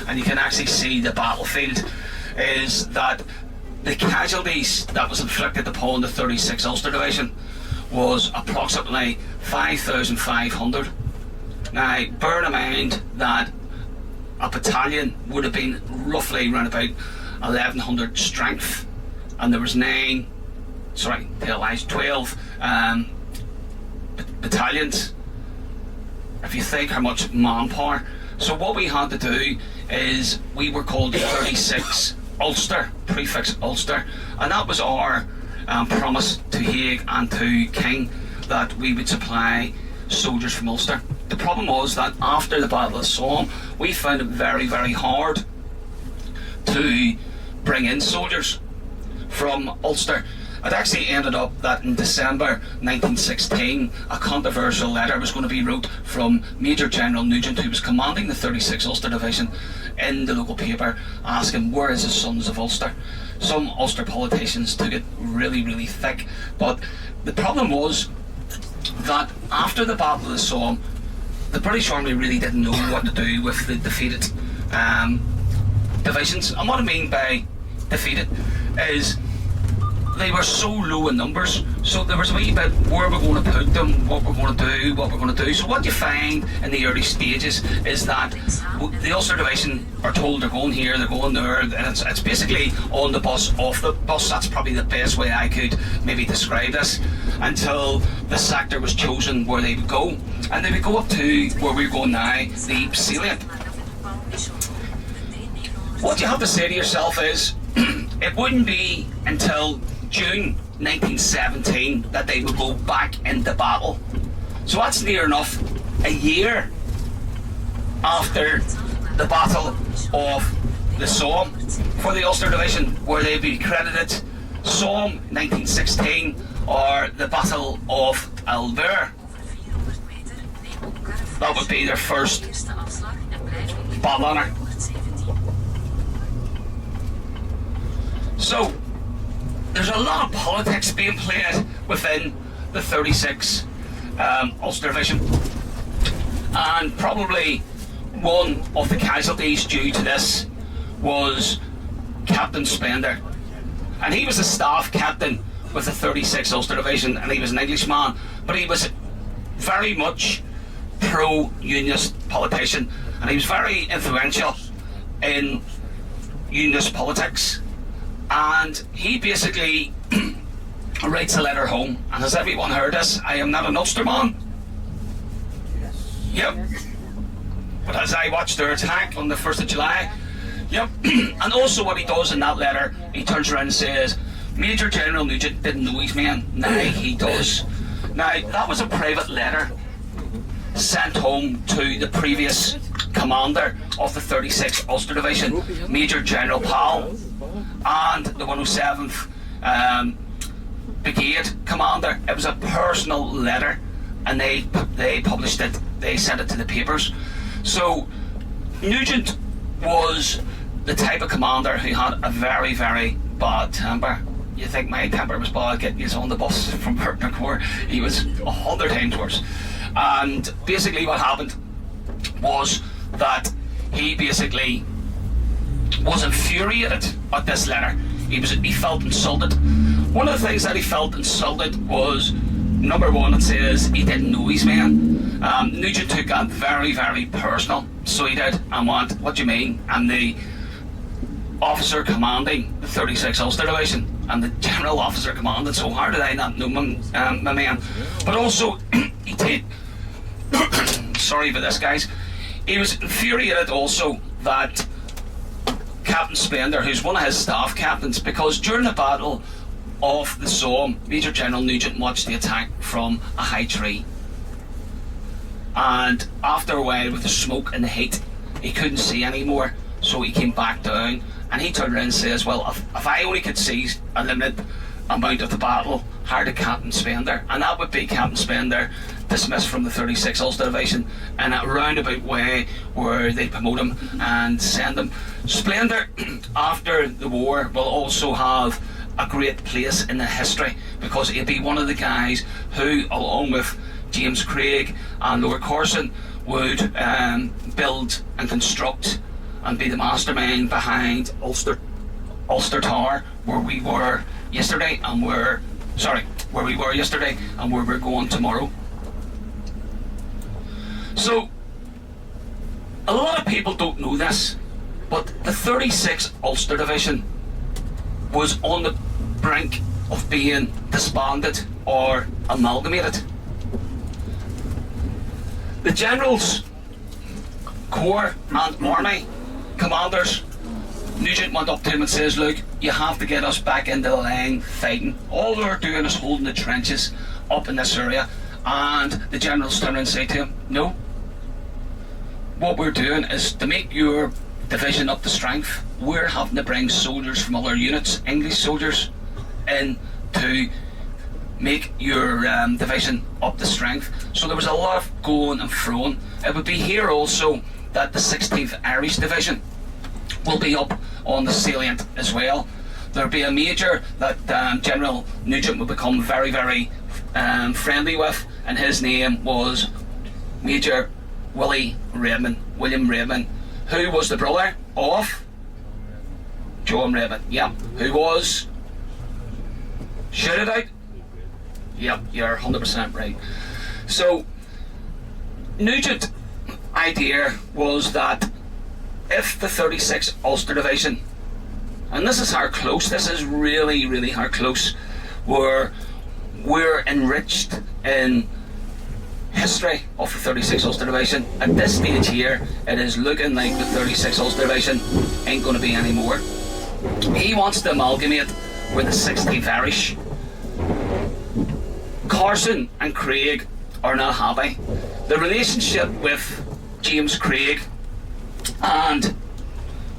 and you can actually see the battlefield, is that the casualties that was inflicted upon the 36th Ulster Division was approximately 5,500. Now, bear in mind that a battalion would have been roughly around about 1,100 strength, and there was 12 battalions, if you think how much manpower. So what we had to do is, we were called 36 Ulster, prefix Ulster, and that was our promise to Hague and to King, that we would supply soldiers from Ulster. The problem was that after the Battle of Somme, we found it very, very hard to bring in soldiers from Ulster. It actually ended up that in December 1916, a controversial letter was going to be wrote from Major General Nugent, who was commanding the 36th Ulster Division, in the local paper, asking where is the sons of Ulster. Some Ulster politicians took it really, really thick, but the problem was that after the Battle of Somme, the British Army really didn't know what to do with the defeated divisions. And what I mean by defeated is they were so low in numbers, so there was a wee bit where we're going to put them, what we're going to do. So what you find in the early stages is that the Ulster Division are told they're going here, they're going there, and it's basically on the bus, off the bus. That's probably the best way I could maybe describe this, until the sector was chosen where they would go. And they would go up to where we're going now, the salient. What you have to say to yourself is, it wouldn't be until June 1917 that they would go back into battle. So that's near enough a year after the Battle of the Somme for the Ulster Division, where they'd be credited Somme 1916 or the Battle of Albert. That would be their first battle honour. So there's a lot of politics being played within the 36 Ulster Division, and probably one of the casualties due to this was Captain Spender, and he was a staff captain with the 36 Ulster Division, and he was an Englishman, but he was very much pro-unionist politician, and he was very influential in unionist politics. And he basically writes a letter home, and has everyone heard this? I am not an Ulsterman. Yep. But as I watched their attack on the 1st of July, yep. And also what he does in that letter, he turns around and says, Major General Nugent didn't know his men, now he does. Now, that was a private letter sent home to the previous commander of the 36th Ulster Division, Major General Powell, and the 107th Brigade commander. It was a personal letter, and they published it, they sent it to the papers. So Nugent was the type of commander who had a very, very bad temper. You think my temper was bad getting you on the bus from Burton Court? He was 100 times worse. And basically what happened was that he basically was infuriated at this letter. He felt insulted. One of the things that he felt insulted was, number one, it says he didn't know his men. Nugent took that very, very personal. So he did, and went, what do you mean? I'm the officer commanding the 36th Ulster Division, and the general officer commanding, so how did I not know my men? But also, he did, sorry for this, guys, he was infuriated also that Captain Spender, who's one of his staff captains, because during the Battle of the Somme, Major General Nugent watched the attack from a high tree, and after a while, with the smoke and the heat, he couldn't see anymore, so he came back down, and he turned around and says, well, if I only could see a limited amount of the battle, hire the Captain Spender, and that would be Captain Spender dismissed from the 36th Ulster Division in a roundabout way where they promote him and send him. Spender, after the war, will also have a great place in the history, because he'll be one of the guys who, along with James Craig and Lord Corson, would build and construct and be the mastermind behind Ulster Tower, where we were yesterday and where we're going tomorrow. So a lot of people don't know this, but the 36th Ulster Division was on the brink of being disbanded or amalgamated. The generals, corps and army commanders, Nugent went up to him and says, look, you have to get us back into the line fighting. All they're doing is holding the trenches up in this area. And the generals turn and say to him, no, what we're doing is to make your division up to strength, we're having to bring soldiers from other units, English soldiers, in to make your division up to strength. So there was a lot of going and froing. It would be here also that the 16th Irish Division will be up on the salient as well. There'll be a major that General Nugent will become very, very friendly with, and his name was Major William Redmond, who was the brother of John Redmond, who was shouted out. Yep, you're 100% right. So Nugent's idea was that if the 36th Ulster Division, and this is how close, this is really, really how close, we're enriched in history of the 36th Ulster Division. At this stage here, it is looking like the 36th Ulster Division ain't going to be any more. He wants to amalgamate with the 16th Irish. Carson and Craig are not happy. The relationship with James Craig and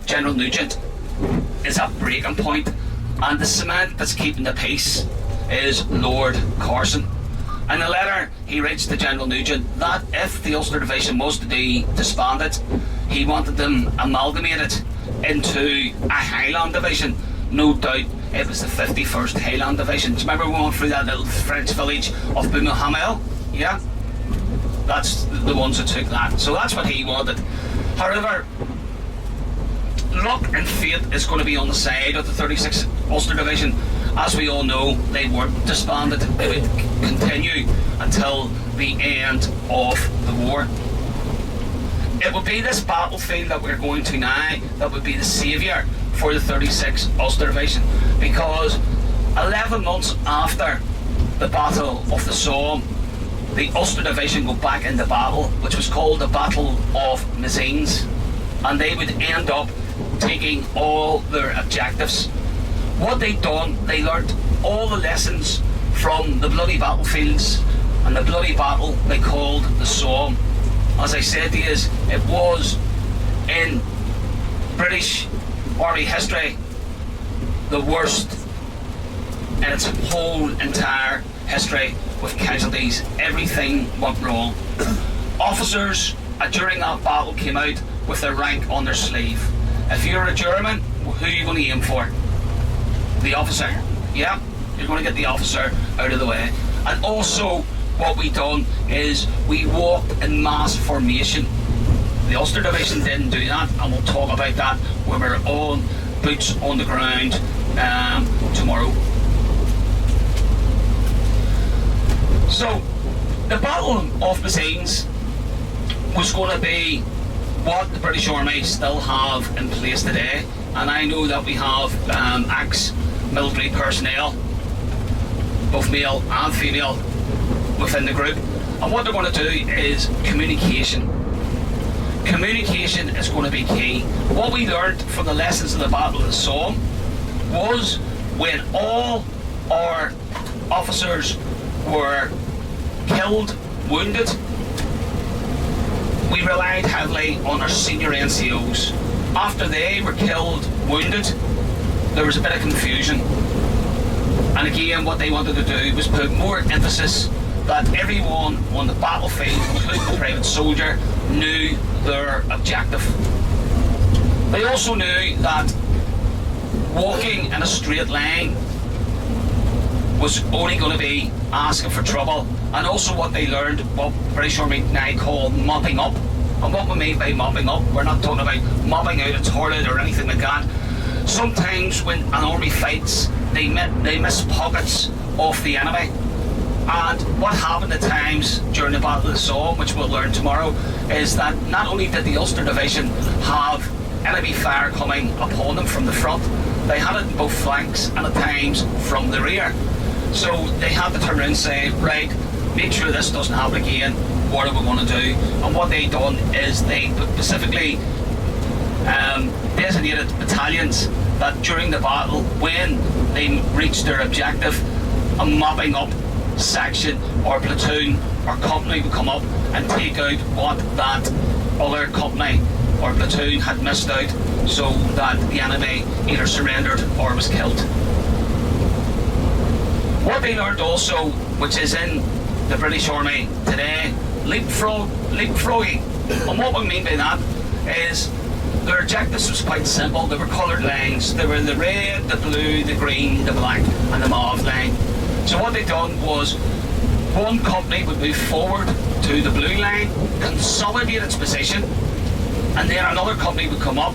General Nugent is at breaking point, and the cement that's keeping the peace is Lord Carson. In a letter he writes to General Nugent that if the Ulster Division was to be disbanded, he wanted them amalgamated into a Highland Division. No doubt it was the 51st Highland Division. Do you remember we went through that little French village of Beaumont-Hamel? Yeah? That's the ones that took that. So that's what he wanted. However, luck and fate is going to be on the side of the 36th Ulster Division. As we all know, they weren't disbanded. They would continue until the end of the war. It would be this battlefield that we're going to now that would be the saviour for the 36th Ulster Division, because 11 months after the Battle of the Somme, the Ulster Division go back into battle, which was called the Battle of Messines, and they would end up taking all their objectives. What they'd done, they learnt all the lessons from the bloody battlefields and the bloody battle they called the Somme. As I said to you, it was in British Army history the worst in its whole entire history, with casualties. Everything went wrong. Officers during that battle came out with their rank on their sleeve. If you're a German, who are you going to aim for? The officer. Yeah, you're going to get the officer out of the way. And also what we done is we walked in mass formation. The Ulster Division didn't do that, and we'll talk about that when we're on boots on the ground tomorrow. So the Battle of Messines was going to be what the British Army still have in place today, and I know that we have ex-military personnel, both male and female, within the group, and what they're going to do is communication. Communication is going to be key. What we learned from the lessons of the Battle of the Somme was when all our officers were killed, wounded, we relied heavily on our senior NCOs. After they were killed, wounded, there was a bit of confusion. And again, what they wanted to do was put more emphasis that everyone on the battlefield, including the private soldier, knew their objective. They also knew that walking in a straight line was only going to be asking for trouble, and also what they learned, what British Army now call mopping up. And what we mean by mopping up, we're not talking about mopping out a toilet or anything like that. Sometimes when an army fights, they miss pockets of the enemy. And what happened at times during the Battle of the Somme, which we'll learn tomorrow, is that not only did the Ulster Division have enemy fire coming upon them from the front, they had it in both flanks and at times from the rear. So they had to turn around and say, right, make sure this doesn't happen again, what are we going to do? And what they done is they specifically designated battalions that during the battle, when they reached their objective, a mopping up section or platoon or company would come up and take out what that other company or platoon had missed out, so that the enemy either surrendered or was killed. What they learned also, which is in the British Army today, leapfrogging. And what we mean by that is their objectives was quite simple. They were coloured lines. They were the red, the blue, the green, the black and the mauve line. So what they done was one company would move forward to the blue line, consolidate its position, and then another company would come up,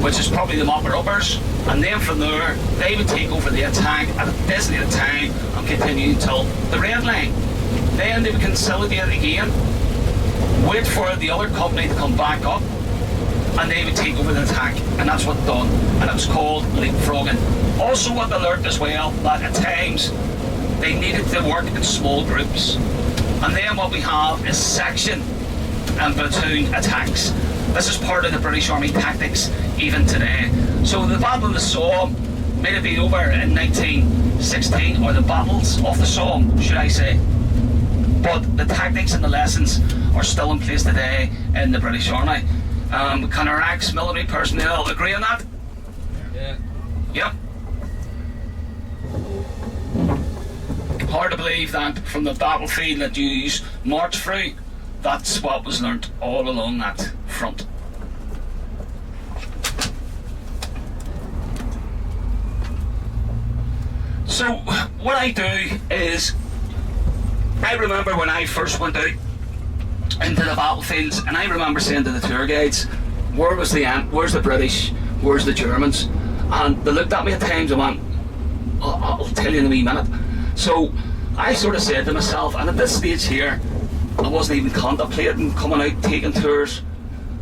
which is probably the mopper-uppers, and then from there they would take over the attack at a designated time and continue until the red line. Then they would consolidate again, wait for the other company to come back up, and they would take over the attack, and that's what done, and it was called leapfrogging. Also what they learned as well, that at times they needed to work in small groups, and then what we have is section and platoon attacks. This is part of the British Army tactics even today. So the Battle of the Somme may have been over in 1916, or the battles of the Somme, should I say. But the tactics and the lessons are still in place today in the British Army. Can our ex-military personnel agree on that? Yeah. Yep. Hard to believe that from the battlefield that you march through, that's what was learnt all along that front. So what I do is, I remember when I first went out into the battlefields, and I remember saying to the tour guides, where's the British, where's the Germans? And they looked at me at times and went, I'll tell you in a wee minute. So I sort of said to myself, and at this stage here, I wasn't even contemplating coming out, taking tours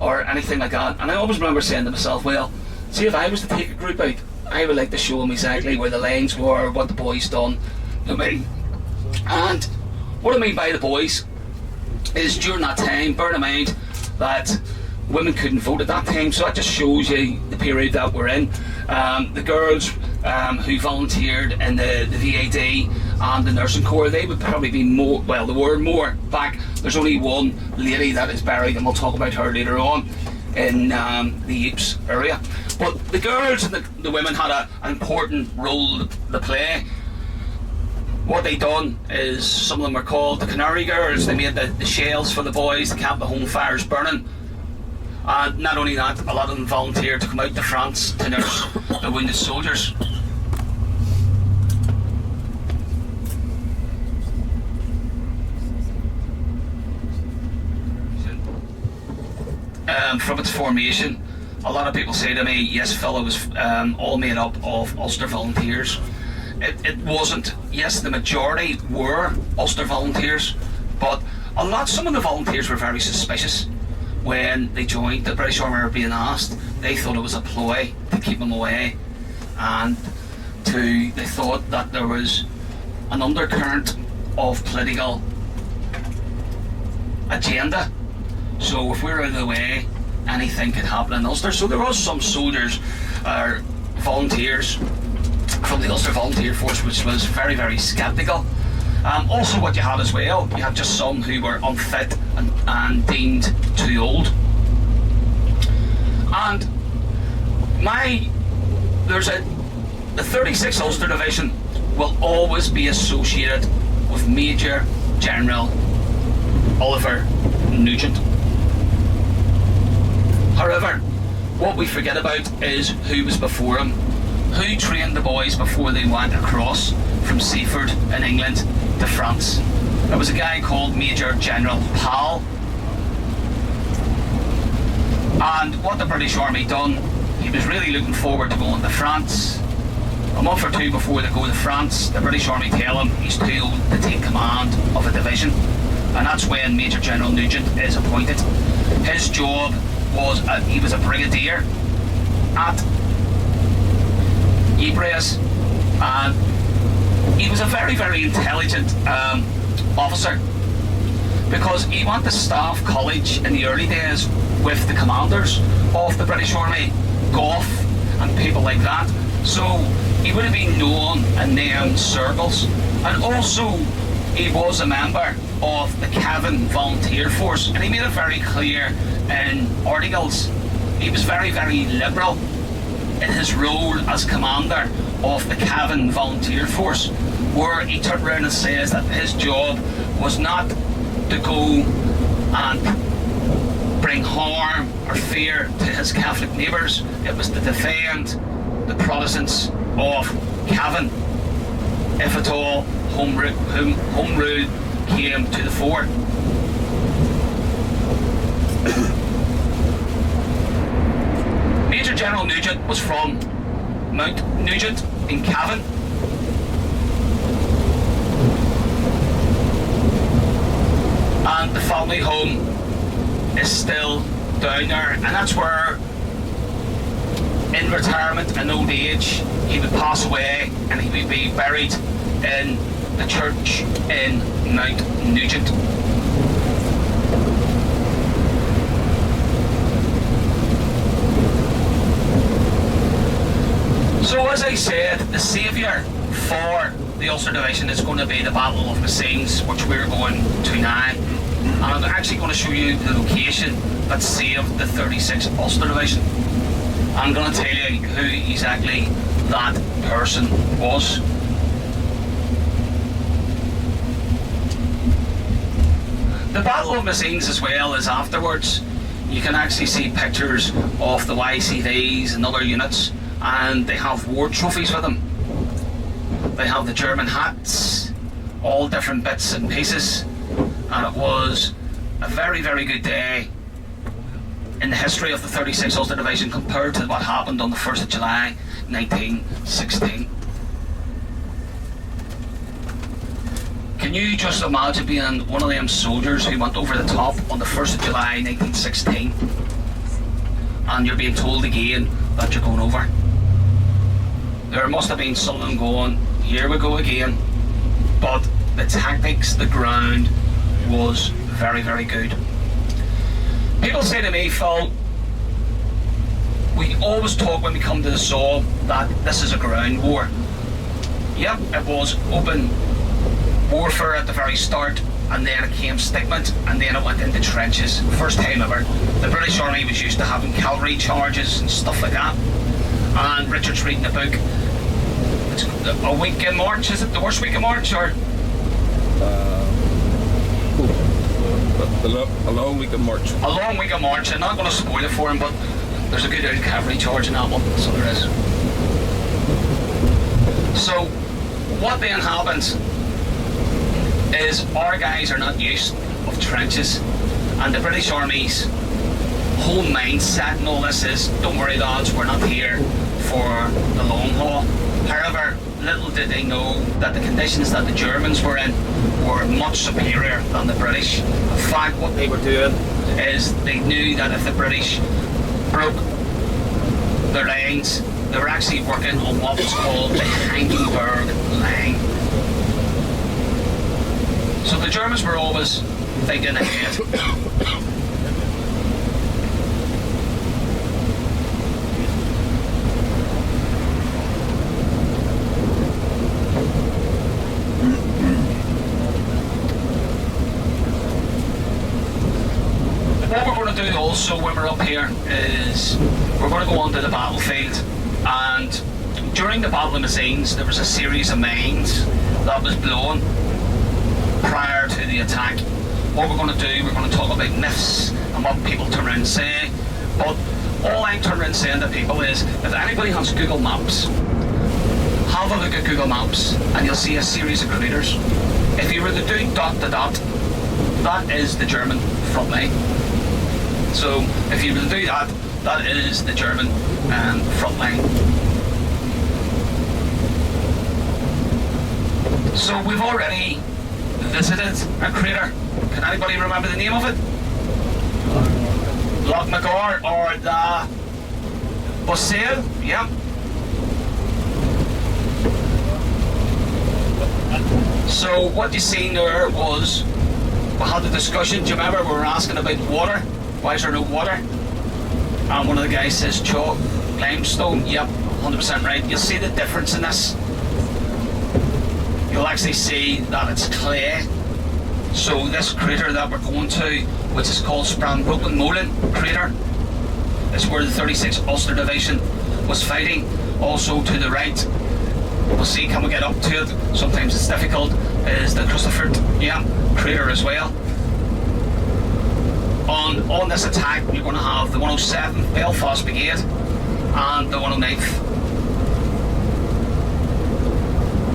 or anything like that. And I always remember saying to myself, well, see, if I was to take a group out, I would like to show them exactly where the lines were, what the boys done to me. And what I mean by the boys is during that time, bear in mind that women couldn't vote at that time, so that just shows you the period that we're in. The girls who volunteered in the VAD and the nursing corps, they would probably be more, well, there were more back. There's only one lady that is buried, and we'll talk about her later on, in the Ypres area. But the girls and the women had an important role to play. What they done is, some of them were called the Canary Girls. They made the shells for the boys to keep the home fires burning. And not only that, a lot of them volunteered to come out to France to nurse the wounded soldiers. From its formation, a lot of people say to me, yes, Phil, it was all made up of Ulster volunteers. It wasn't. Yes, the majority were Ulster volunteers, but some of the volunteers were very suspicious when they joined the British Army, were being asked. They thought it was a ploy to keep them away, and they thought that there was an undercurrent of political agenda. So if we're out of the way, anything could happen in Ulster. So there was some soldiers or volunteers from the Ulster Volunteer Force which was very, very sceptical. Also what you had as well, you had just some who were unfit and deemed too old. And the 36th Ulster Division will always be associated with Major General Oliver Nugent. However, what we forget about is who was before him, who trained the boys before they went across from Seaford in England to France. There was a guy called Major General Powell, And what the British Army done, he was really looking forward to going to France. A month or two before they go to France, the British Army tell him he's too old to take command of a division, and that's when Major General Nugent is appointed. His job was, he was a brigadier at Ypres, and he was a very, very intelligent officer, because he went to staff college in the early days with the commanders of the British Army, Gough and people like that. So he would have been known in them circles. And also he was a member of the K.V.F.B volunteer force, and he made it very clear in articles he was very, very liberal in his role as commander of the K.V.F.B volunteer force, where he turned around and says that his job was not to go and bring harm or fear to his Catholic neighbours. It was to defend the Protestants of Cavan, if at all home rule came to the fore. Major General Nugent was from Mount Nugent in Cavan. And the family home is still down there, and that's where, in retirement and old age, he would pass away and he would be buried in the church in Mount Nugent. So as I said, the saviour for the Ulster Division is going to be the Battle of Messines, which we're going to now. And I'm actually going to show you the location that saved the 36th Ulster Division. I'm going to tell you who exactly that person was. The Battle of Messines, as well as afterwards, you can actually see pictures of the Wytschaetes and other units, and they have war trophies with them. They have the German hats, all different bits and pieces, and it was a very, very good day in the history of the 36th Ulster Division compared to what happened on the 1st of July 1916. Can you just imagine being one of them soldiers who went over the top on the 1st of July 1916 and you're being told again that you're going over? There must have been something going, here we go again. But the tactics, the ground was very, very good. People say to me, Phil, we always talk when we come to the Somme that this is a ground war. Yep, it was open warfare at the very start, and then it came stickment, and then it went into trenches. First time ever. The British Army was used to having cavalry charges and stuff like that. And Richard's reading a book. It's a week in March, is it the worst week of March, or? A long week of March. A long week of March. I'm not going to spoil it for him, but there's a good old cavalry charge in that one, so there is. So, what then happens is our guys are not used of trenches, and the British Army's whole mindset and all this is, don't worry lads, we're not here for the long haul. However, little did they know that the conditions that the Germans were in were much superior than the British. In fact, what they were doing is they knew that if the British broke their lines, they were actually working on what was called the Hindenburg Line. So the Germans were always thinking ahead. What we're going to do also when we're up here is we're going to go onto the battlefield, and during the Battle of Messines there was a series of mines that was blown prior to the attack. What we're going to do, we're going to talk about myths and what people turn around and say, but all I'm turning around and saying to people is, if anybody has Google Maps, have a look at Google Maps and you'll see a series of craters. If you were to do dot to dot, that is the German front line. So if you were to do that, that is the German front line. So we've already visited a crater. Can anybody remember the name of it? Loch McGar or the Bosale? Yeah. So what you seen there was, we had a discussion. Do you remember we were asking about water? Why is there no water? And one of the guys says chalk, limestone. Yep, 100% right. You'll see the difference in this. You'll actually see that it's clay. So this crater that we're going to, which is called Spanbroekmolen Crater, is where the 36th Ulster Division was fighting. Also to the right, we'll see, can we get up to it? Sometimes it's difficult, is the Christopher crater as well. On this attack, you're going to have the 107th Belfast Brigade and the 109th.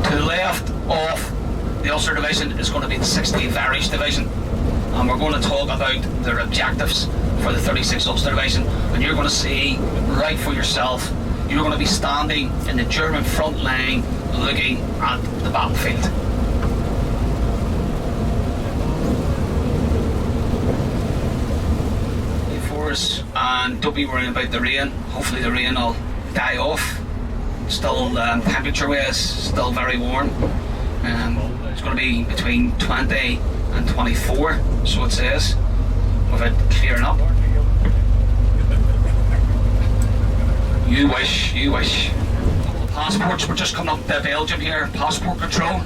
To the left of the Ulster Division is going to be the 60th Irish Division, and we're going to talk about their objectives for the 36th Ulster Division, and you're going to see right for yourself. You're going to be standing in the German front line looking at the battlefield. For us, and don't be worrying about the rain. Hopefully the rain will die off. Still temperature-wise, still very warm. It's going to be between 20 and 24, so it says, with it clearing up. You wish, you wish. Passports, we're just coming up to Belgium here, passport control.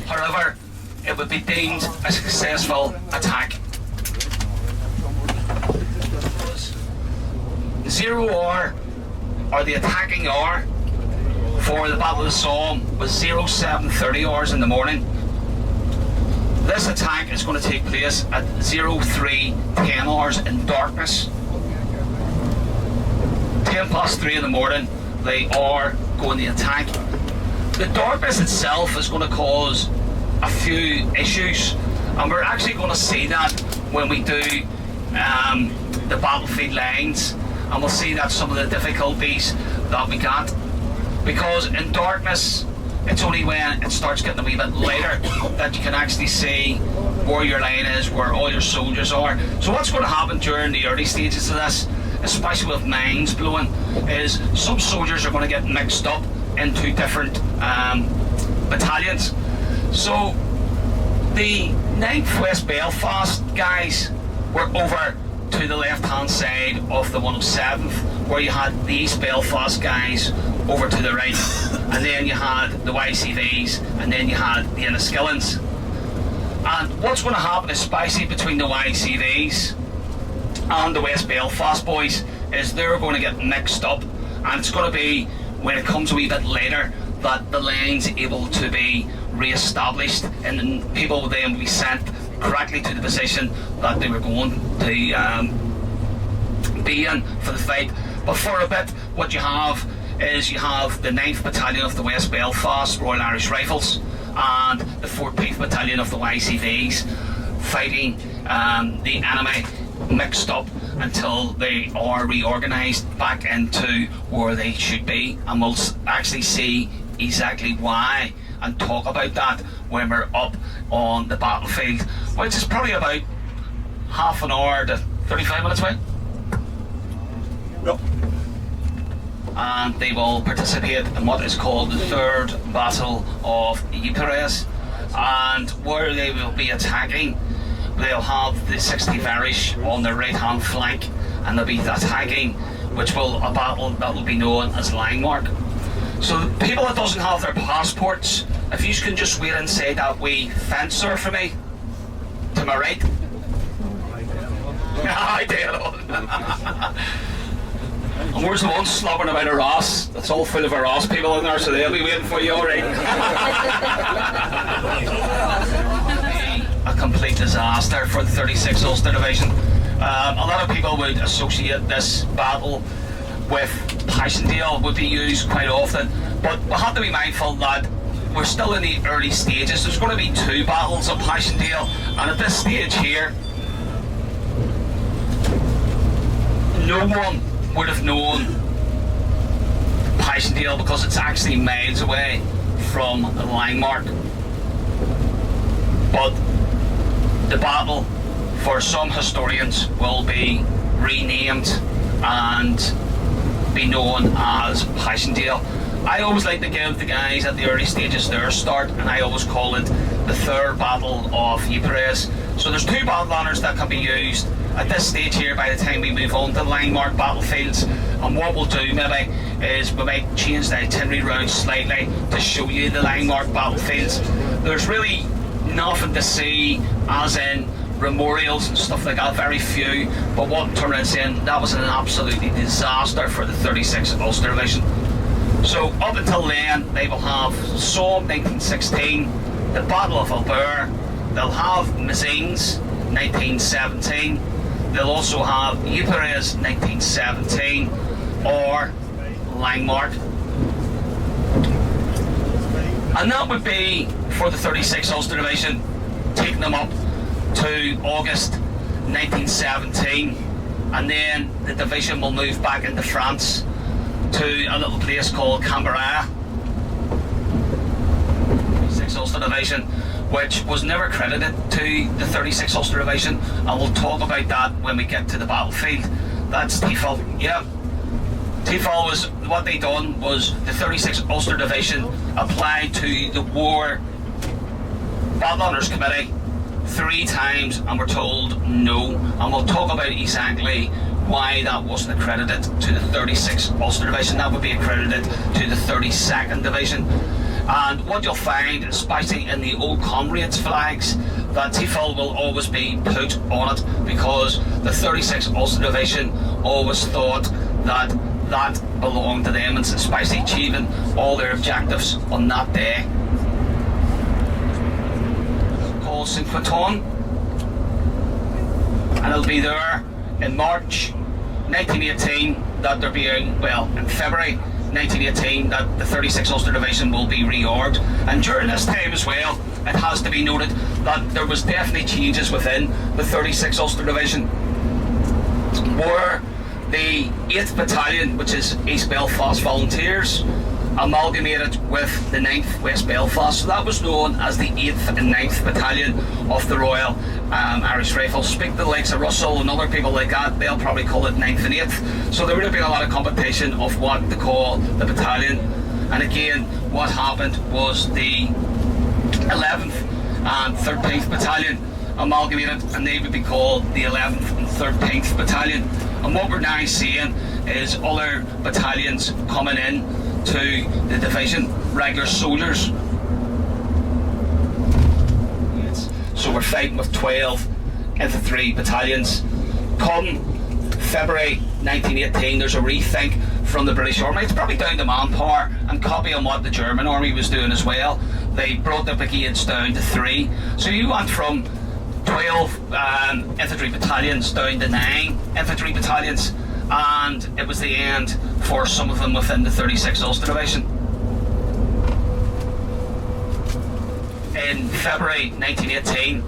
However, it would be deemed a successful attack. 0 hour, or the attacking hour, for the Battle of the Somme was 0730 hours in the morning. This attack is going to take place at 0310 hours in darkness. 10 past 3 in the morning, they are going to attack. The darkness itself is going to cause a few issues, and we're actually going to see that when we do the battlefield lines, and we'll see that some of the difficulties that we got, because in darkness it's only when it starts getting a wee bit lighter that you can actually see where your line is, where all your soldiers are. So what's going to happen during the early stages of this, especially with mines blowing, is some soldiers are going to get mixed up into different battalions. So the 9th West Belfast guys were over to the left hand side of the 107th, where you had the East Belfast guys over to the right, and then you had the YCVs, and then you had the Enniskillens. And what's going to happen, especially between the YCVs and the West Belfast boys, is they're going to get mixed up, and it's going to be when it comes a wee bit later that the line's able to be re-established, and then people will then be sent correctly to the position that they were going to be in for the fight. But for a bit, what you have is you have the 9th Battalion of the West Belfast Royal Irish Rifles and the 14th Battalion of the YCVs fighting the enemy mixed up until they are reorganised back into where they should be, and we'll actually see exactly why and talk about that when we're up on the battlefield, which is probably about half an hour to 35 minutes away. Yep. And they will participate in what is called the 3rd Battle of Ypres, and where they will be attacking, they'll have the 60th Irish on their right hand flank, and they'll be attacking which will a battle that will be known as Line Mark. So people that doesn't have their passports, if you can just wait inside that wee fence there for me, to my right. I did. And where's the one slobbering about Arras? It's all full of Arras people in there, so they'll be waiting for you, alright. A complete disaster for the 36th Ulster Division. A lot of people would associate this battle with Passchendaele, would be used quite often, but we have to be mindful that we're still in the early stages. There's going to be 2 battles of Passchendaele, and at this stage here, no one would have known Passchendaele because it's actually miles away from Langmark. But the battle, for some historians, will be renamed and be known as Passchendaele. I always like to give the guys at the early stages their start, and I always call it the 3rd Battle of Ypres. So there's 2 battle honours that can be used at this stage here by the time we move on to Langmark battlefields. And what we'll do maybe is we might change the itinerary round slightly to show you the Langmark battlefields. There's really nothing to see, as in memorials and stuff like that, very few. But what turned out saying, that was an absolutely disaster for the 36th Ulster Division. So up until then, they will have Somme 1916, the Battle of Albert, they'll have Messines 1917, they'll also have Ypres 1917 or Langmark. And that would be for the 36th Ulster Division, taking them up to August 1917, and then the division will move back into France to a little place called Canberra. 36th Ulster Division, which was never credited to the 36th Ulster Division, and we'll talk about that when we get to the battlefield. That's TFL. Yeah, TFL was, what they done was the 36th Ulster Division applied to the War Battle Honours Committee 3 times and were told no, and we'll talk about exactly why that wasn't accredited to the 36th Ulster Division. That would be accredited to the 32nd Division. And what you'll find, especially in the old comrades flags, that TFL will always be put on it, because the 36th Ulster Division always thought that that belonged to them, and especially achieving all their objectives on that day. Called Saint-Quentin, and it'll be there in March 1918 that they're being, well, in February 1918 that the 36th Ulster Division will be reorged. And during this time as well, it has to be noted that there was definitely changes within the 36th Ulster Division, where the 8th Battalion, which is East Belfast Volunteers, amalgamated with the 9th West Belfast. So that was known as the 8th and 9th Battalion of the Royal Irish Rifles. Speak to the likes of Russell and other people like that, they'll probably call it 9th and 8th. So there would have been a lot of competition of what to call the battalion. And again, what happened was the 11th and 13th Battalion amalgamated, and they would be called the 11th and 13th Battalion. And what we're now seeing is other battalions coming in to the division, regular soldiers. So we're fighting with 12 infantry battalions. Come February 1918, there's a rethink from the British Army. It's probably down to manpower and copying what the German Army was doing as well. They brought the brigades down to 3. So you went from 12 infantry battalions down to 9 infantry battalions, and it was the end for some of them within the 36th Ulster Division. In February 1918,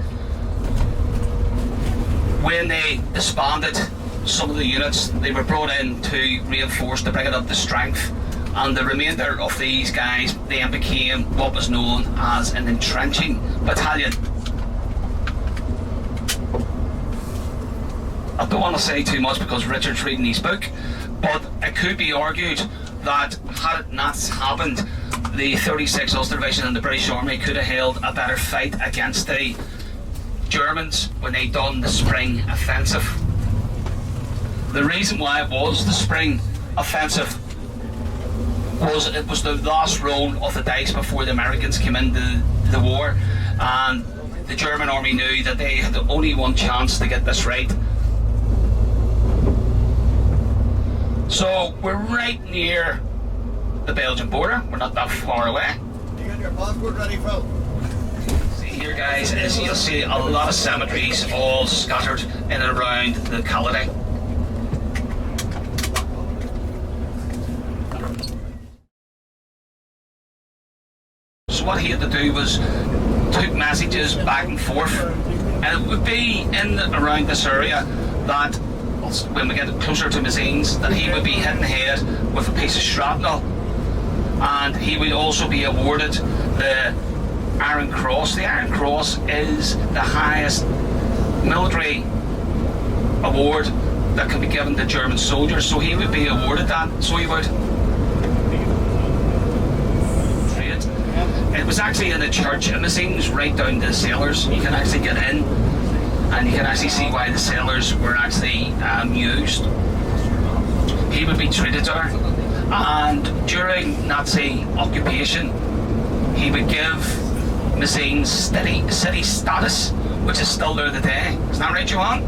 when they disbanded some of the units, they were brought in to reinforce to bring it up to strength, and the remainder of these guys then became what was known as an entrenching battalion. I don't want to say too much because Richard's reading his book, but it could be argued that had it not happened, the 36th Ulster Division and the British Army could have held a better fight against the Germans when they done the spring offensive. The reason why it was the spring offensive was it was the last roll of the dice before the Americans came into the war, and the German army knew that they had only one chance to get this right. So we're right near the Belgian border. We're not that far away. You got your passport ready, Phil? See here, guys, is you'll see a lot of cemeteries all scattered in and around the locality. So what to do was took messages back and forth, and it would be in around this area that when we get closer to Messines that he would be hit in the head with a piece of shrapnel, and he would also be awarded the Iron Cross. The Iron Cross is the highest military award that can be given to German soldiers, so he would be awarded that, so he would. It was actually in a church in Messines, right down to the cellars. You can actually get in and you can actually see why the cellars were actually used. He would be treated there, and during Nazi occupation he would give Messines city status, which is still there today. Isn't that right, Johan?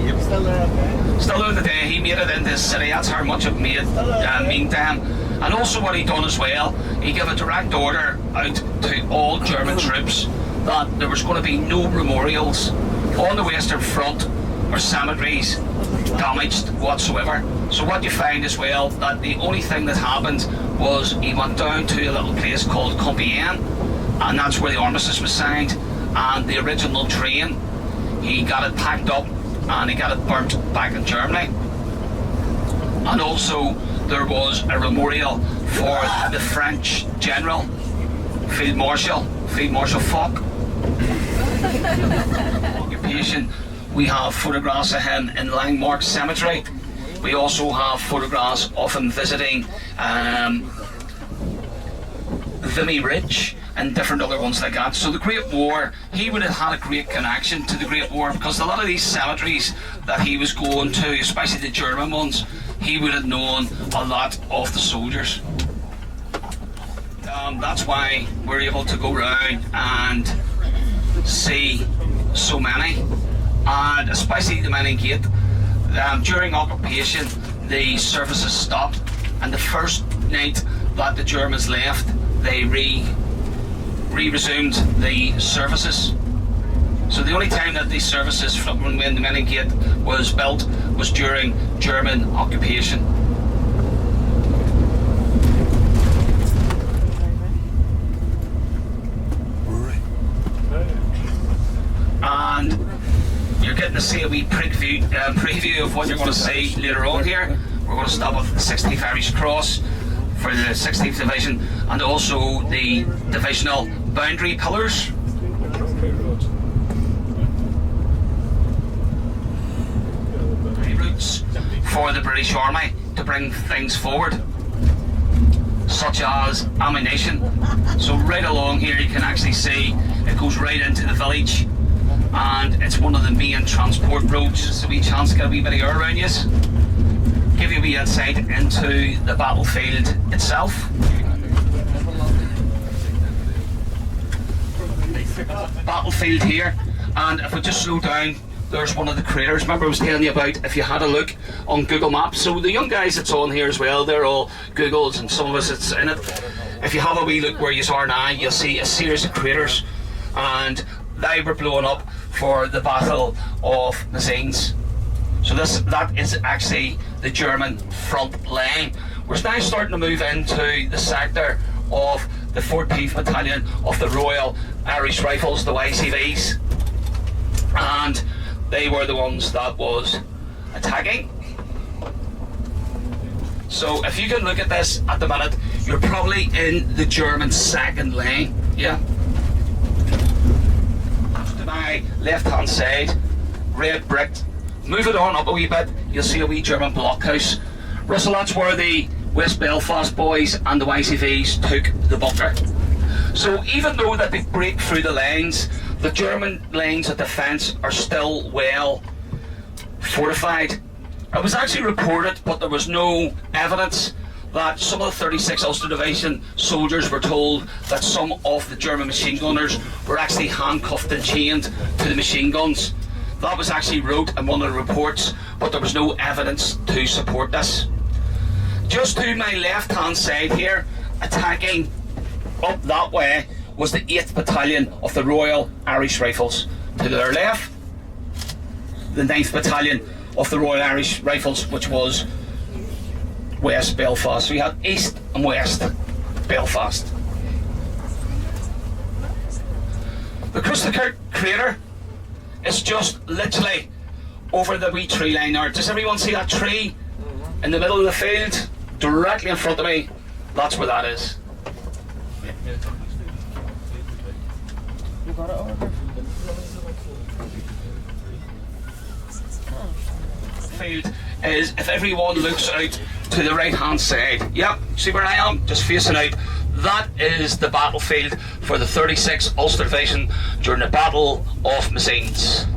Yep, still there today. Still there today. He made it into the city. That's how much it made mean to him. And also what he done as well, he gave a direct order out to all German troops that there was going to be no memorials on the Western Front or cemeteries damaged whatsoever. So what you find as well, that the only thing that happened was he went down to a little place called accompanying, and that's where the armistice was signed, and the original train, he got it packed up and he got it burnt back in Germany. And also there was a memorial for the French general, Field Marshal Foch. Occupation. We have photographs of him in Langmark Cemetery. We also have photographs of him visiting Messines Ridge and different other ones like that. So the Great War, he would have had a great connection to the Great War, because a lot of these cemeteries that he was going to, especially the German ones, he would have known a lot of the soldiers. That's why we're able to go around and see so many, and especially the Messines Gate. During occupation, the services stopped, and the first night that the Germans left, they resumed the services. So the only time that these services from when the Messines Gate was built was during German occupation. And you're getting to see a wee preview of what you're going to see later on here. We're going to stop at the 16th Irish Cross for the 16th Division, and also the Divisional Boundary pillars. Routes for the British Army to bring things forward, such as ammunition. So right along here you can actually see it goes right into the village, and it's one of the main transport roads. So we chance to get a wee bit of air around you, give you a wee insight into the battlefield itself. Battlefield here, and if we just slow down, there's one of the craters. Remember I was telling you about, if you had a look on Google Maps. So the young guys that's on here as well, they're all Googles, and some of us it's in it. If you have a wee look where you are now, you'll see a series of craters, and they were blown up for the Battle of Messines. So that is actually the German front line. We're now starting to move into the sector of the 14th Battalion of the Royal Irish Rifles, the YCVs, and they were the ones that was attacking. So if you can look at this at the minute, you're probably in the German second line, yeah? To my left hand side, red brick. Move it on up a wee bit, you'll see a wee German blockhouse. Russell, that's where the West Belfast boys and the YCVs took the bunker. So even though that they break through the lines, the German lines of defence are still well fortified. It was actually reported, but there was no evidence, that some of the 36th Ulster Division soldiers were told that some of the German machine gunners were actually handcuffed and chained to the machine guns. That was actually wrote in one of the reports, but there was no evidence to support this. Just to my left hand side here, attacking up that way, was the 8th Battalion of the Royal Irish Rifles. To their left, the 9th Battalion of the Royal Irish Rifles, which was West Belfast. So we had East and West Belfast. The Kilcluney Crater is just literally over the wee tree line there. Does everyone see that tree in the middle of the field? Directly in front of me, that's where that is. Field is if everyone looks out to the right hand side. Yep, see where I am? Just facing out. That is the battlefield for the 36th Ulster Division during the Battle of Messines.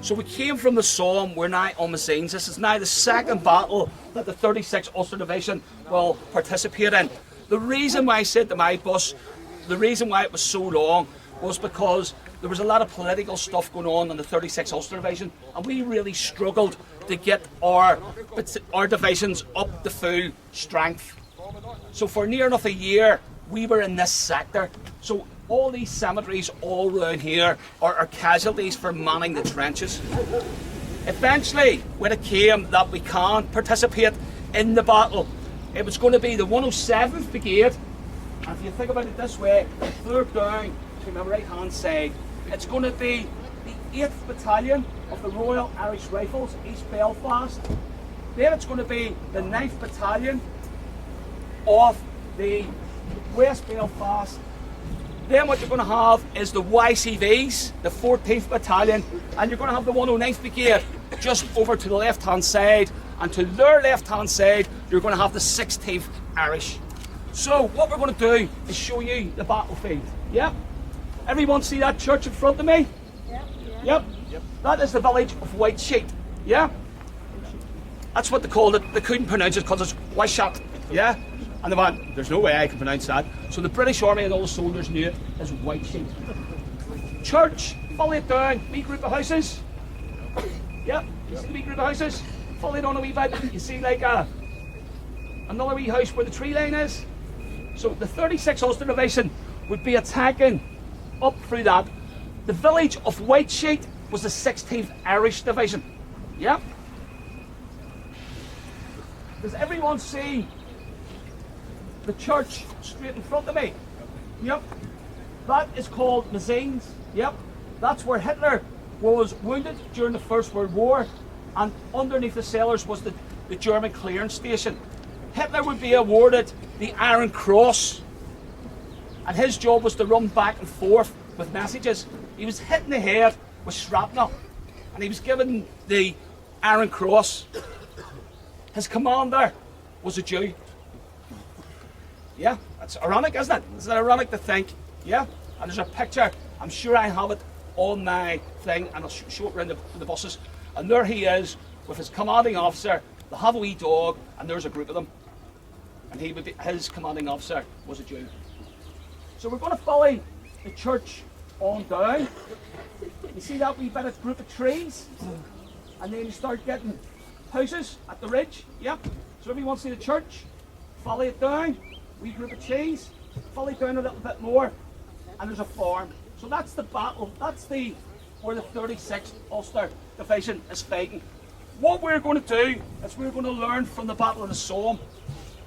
So we came from the Somme, we're now on Messines. This is now the second battle that the 36th Ulster Division will participate in. The reason why I said to my boss, the reason why it was so long was because there was a lot of political stuff going on in the 36th Ulster Division, and we really struggled to get our divisions up to full strength. So for near enough a year, we were in this sector. So all these cemeteries all around here are casualties for manning the trenches. Eventually, when it came that we can participate in the battle, it was going to be the 107th Brigade, and if you think about it this way, clear down to my right hand side, it's going to be the 8th Battalion of the Royal Irish Rifles, East Belfast. Then it's going to be the 9th Battalion of the West Belfast. Then what you're going to have is the YCVs, the 14th Battalion, and you're going to have the 109th Brigade just over to the left-hand side, and to their left-hand side, you're going to have the 16th Irish. So what we're going to do is show you the battlefield. Yep. Everyone see that church in front of me? Yep. That is the village of Wytschaete. Yeah. That's what they called it. They couldn't pronounce it because it's Wytschaete. Yeah. And they went, there's no way I can pronounce that. So the British Army and all the soldiers knew it as Wytschaete. Church, follow it down, wee group of houses. Yep, you see the wee group of houses? Follow it on a wee bit. You see like another wee house where the tree line is. So the 36th Ulster Division would be attacking up through that. The village of Wytschaete was the 16th Irish Division. Yep. Does everyone see the church straight in front of me? Yep. That is called Messines. Yep. That's where Hitler was wounded during the First World War, and underneath the cellars was the German clearance station. Hitler would be awarded the Iron Cross, and his job was to run back and forth with messages. He was hit in the head with shrapnel, and he was given the Iron Cross. His commander was a Jew. Yeah, that's ironic, isn't it? Isn't it ironic to think? Yeah, and there's a picture, I'm sure I have it on my thing, and I'll show it around the buses. And there he is with his commanding officer. They have a wee dog, and there's a group of them. And his commanding officer was a Jew. So we're going to follow the church on down. You see that wee bit of group of trees? And then you start getting houses at the ridge. Yep. So everyone see the church, follow it down. Wee group of trees, follow it down a little bit more, and there's a farm. So that's the battle, that's where the 36th Ulster Division is fighting. What we're going to do is we're going to learn from the Battle of the Somme.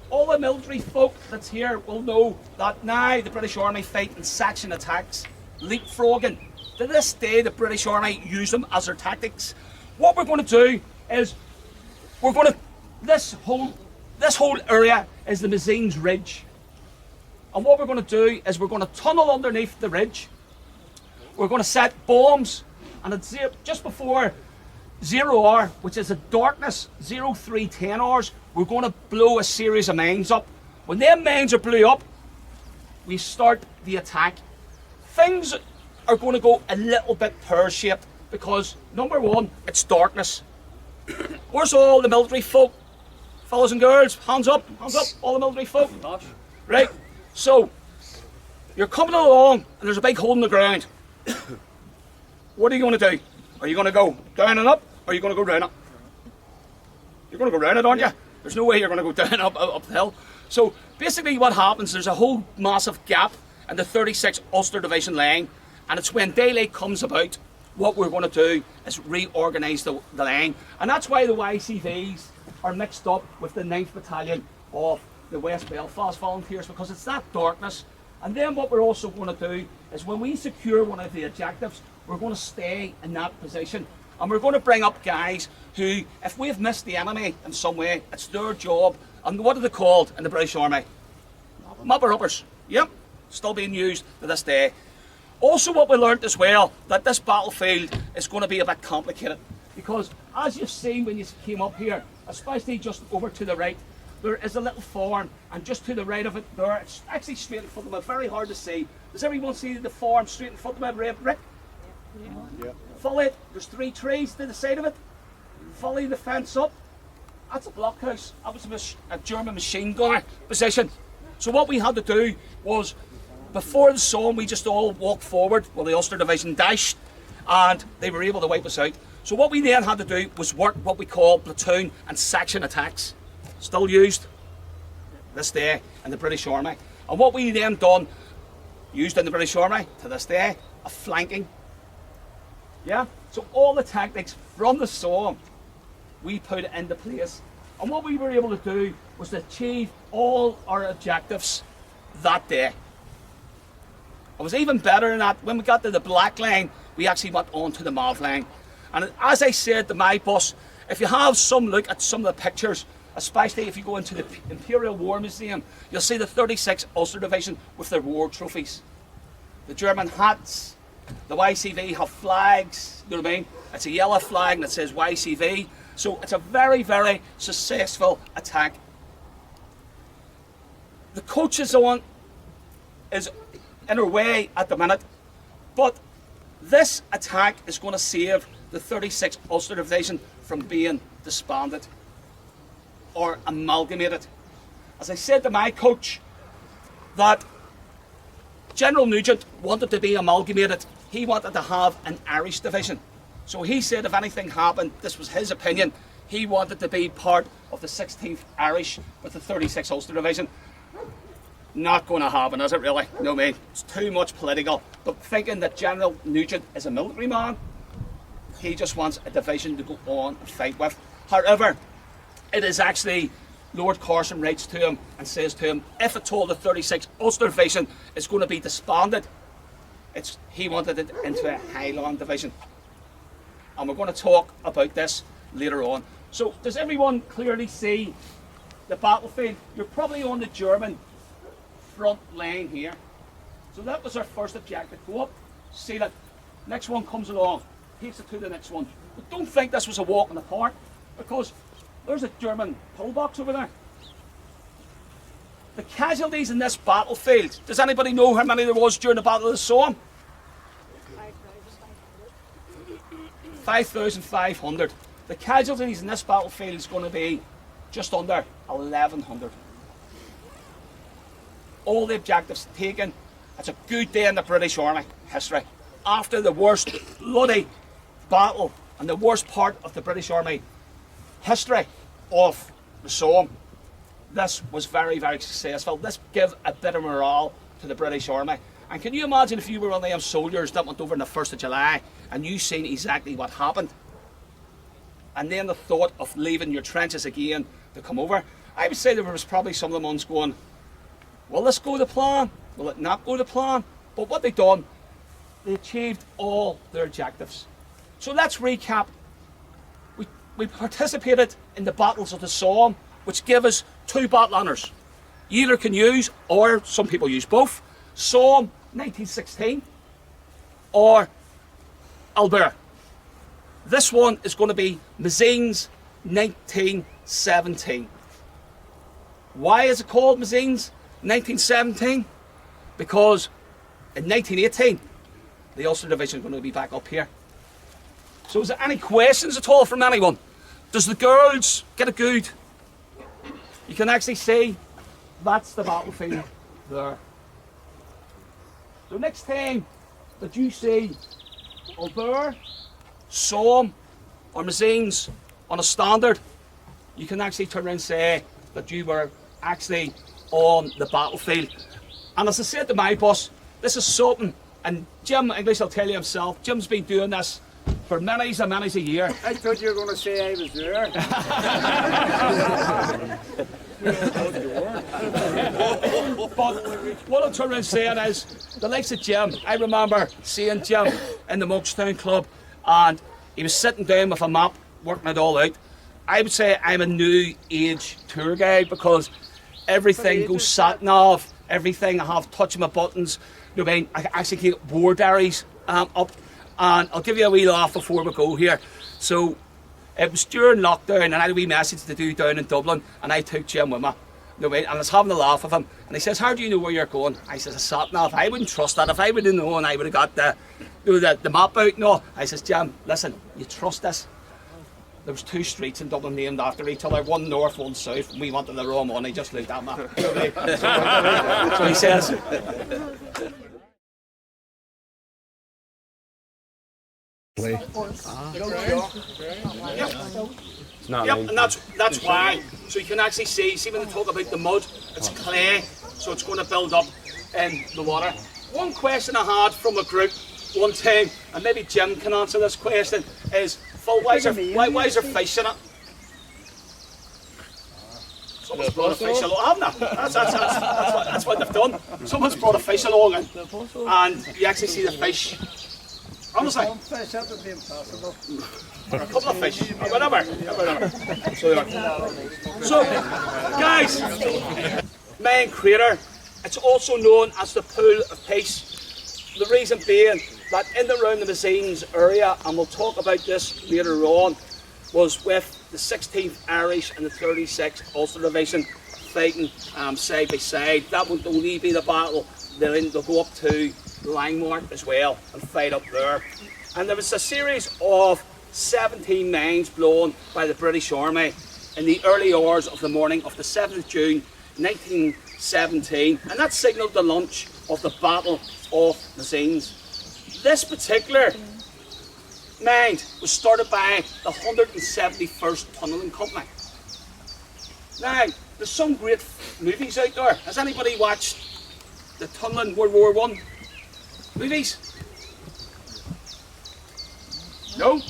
All the military folk that's here will know that now the British Army fight in section attacks, leapfrogging. To this day the British Army use them as their tactics. What we're going to do is this whole area is the Messines Ridge. And what we're going to do is we're going to tunnel underneath the ridge. We're going to set bombs, and at just before 0 hour, which is a darkness, 0310 hours, we're going to blow a series of mines up. When them mines are blew up, we start the attack. Things are going to go a little bit pear-shaped because, number one, it's darkness. Where's all the military folk? Fellas and girls, hands up, all the military folk. Right, so you're coming along and there's a big hole in the ground. What are you going to do? Are you going to go down and up, or are you going to go round it? You're going to go round it, aren't you? There's no way you're going to go down and up the hill. So basically what happens, there's a whole massive gap in the 36th Ulster Division line, and it's when daylight comes about, what we're going to do is reorganise the line. And that's why the YCVs are mixed up with the 9th Battalion of the West Belfast Volunteers, because it's that darkness. And then what we're also going to do is, when we secure one of the objectives, we're going to stay in that position. And we're going to bring up guys who, if we've missed the enemy in some way, it's their job. And what are they called in the British Army? Mapper-uppers. Yep, still being used to this day. Also, what we learnt as well, that this battlefield is going to be a bit complicated, because as you've seen when you came up here, especially just over to the right, there is a little farm, and just to the right of it there, it's actually straight in front of me, very hard to see. Does everyone see the farm straight in front of me, Rick? Yeah. Follow it, there's 3 trees to the side of it. Follow the fence up. That's a blockhouse. That was a German machine gunner position. So what we had to do was, before the storm, we just all walked forward. Well, the Ulster Division dashed, and they were able to wipe us out. So what we then had to do was work what we call platoon and section attacks. Still used this day in the British Army. And what we then done, used in the British Army to this day, a flanking. Yeah? So all the tactics from the storm, we put into place. And what we were able to do was to achieve all our objectives that day. It was even better than that. When we got to the black line, we actually went on to the mauve line. And as I said to my boss, if you have some look at some of the pictures, especially if you go into the Imperial War Museum, you'll see the 36th Ulster Division with their war trophies. The German hats, the YCV have flags, you know what I mean? It's a yellow flag that says YCV. So it's a very, very successful attack. The coach is in our way at the minute, but this attack is going to save the 36th Ulster Division from being disbanded or amalgamated. As I said to my coach, that General Nugent wanted to be amalgamated. He wanted to have an Irish division. So he said if anything happened, this was his opinion, he wanted to be part of the 16th Irish with the 36th Ulster Division. Not going to happen, is it really? No, mate. It's too much political. But thinking that General Nugent is a military man, he just wants a division to go on and fight with. However, it is actually Lord Carson writes to him and says to him, if at all the 36th Ulster Division is going to be disbanded, he wanted it into a Highland Division. And we're going to talk about this later on. So does everyone clearly see the battlefield? You're probably on the German front line here. So that was our first objective. Go up, see that. Next one comes along, takes it to the next one. But don't think this was a walk in the park, because there's a German pillbox over there. The casualties in this battlefield, does anybody know how many there was during the Battle of the Somme? 5,500. The casualties in this battlefield is going to be just under 1,100. All the objectives taken. It's a good day in the British Army history. After the worst bloody battle and the worst part of the British Army history of the Somme, this was very, very successful. This gave a bit of morale to the British Army. And can you imagine if you were one of them soldiers that went over on the 1st of July and you seen exactly what happened? And then the thought of leaving your trenches again to come over. I would say there was probably some of the ones going, will this go to plan? Will it not go to plan? But what they done, they achieved all their objectives. So let's recap. We participated in the battles of the Somme, which give us 2 battle honours. You either can use, or some people use both, Somme 1916 or Albert. This one is going to be Messines 1917. Why is it called Messines 1917? Because in 1918 the Ulster Division is going to be back up here. So is there any questions at all from anyone? Does the girls get a good? You can actually see that's the battlefield there. So next time that you see Ulster, Somme or Messines on a standard, you can actually turn around and say that you were actually on the battlefield. And as I said to my boss, this is something, and Jim English will tell you himself, Jim's been doing this for many and many a year. I thought you were going to say I was there. But what I'm trying to say is, the likes of Jim, I remember seeing Jim in the Monkstown Club, and he was sitting down with a map, working it all out. I would say I'm a new age tour guide because everything goes sat nav, everything I have touching my buttons. You know what I mean? I actually get war diaries up, and I'll give you a wee laugh before we go here. So it was during lockdown, and I had a wee message to do down in Dublin, and I took Jim with me. You know what I mean? And I was having a laugh with him, and he says, "How do you know where you're going?" I says, "A sat nav. I wouldn't trust that. If I would have known, I would have got the map out and all." I says, "Jim, listen, you trust this?" There was 2 streets in Dublin named after each other, one north, one south, and we wanted the wrong one. He just looked at me. So he says, and that's why. So you can actually see when they talk about the mud, it's clay, so it's going to build up in the water. One question I had from a group one time, and maybe Jim can answer this question, is, Phil, why is there fish in it? Someone's brought a fish along, haven't they? That's what they've done. Someone's brought a fish along, and you actually see the fish. Honestly. Fish, that would be impossible. Or a couple of fish, or whatever. So, guys, Main Crater, it's also known as the Pool of Peace. The reason being that in and around the Messines area, and we'll talk about this later on, was with the 16th Irish and the 36th Ulster Division fighting side by side. That would only be the battle. They'll go up to Langmark as well and fight up there. And there was a series of 17 mines blown by the British Army in the early hours of the morning of the 7th of June 1917, and that signalled the launch of the Battle of Messines. This particular mine was started by the 171st Tunnelling Company. Now, there's some great movies out there. Has anybody watched the Tunnelling World War I movies? No?